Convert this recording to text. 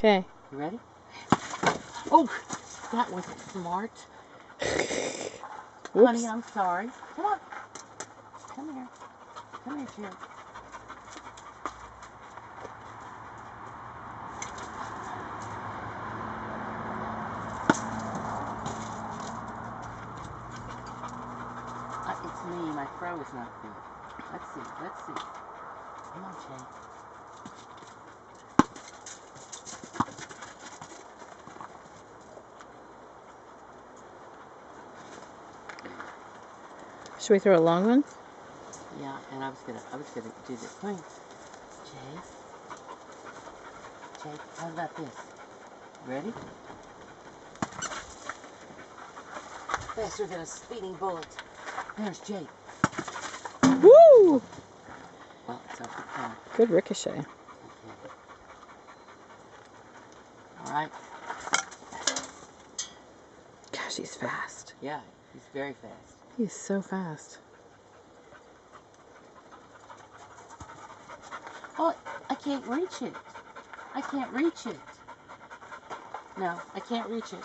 Okay. You ready? Oh, that wasn't smart. Honey, I'm sorry. Come on. Come here. Come here, Jerry. It's me. My throw is not good. Let's see. Let's see. Come on, Jay. Should we throw a long one? Yeah, and I was gonna do this. Come here. Jay. Jay, how about this? Ready? Faster than a speeding bullet. There's Jake. Woo! Well, it's off the corner. Good ricochet. Okay. All right. Gosh, he's fast. Yeah, he's very fast. He's so fast. Oh, I can't reach it. I can't reach it. No, I can't reach it.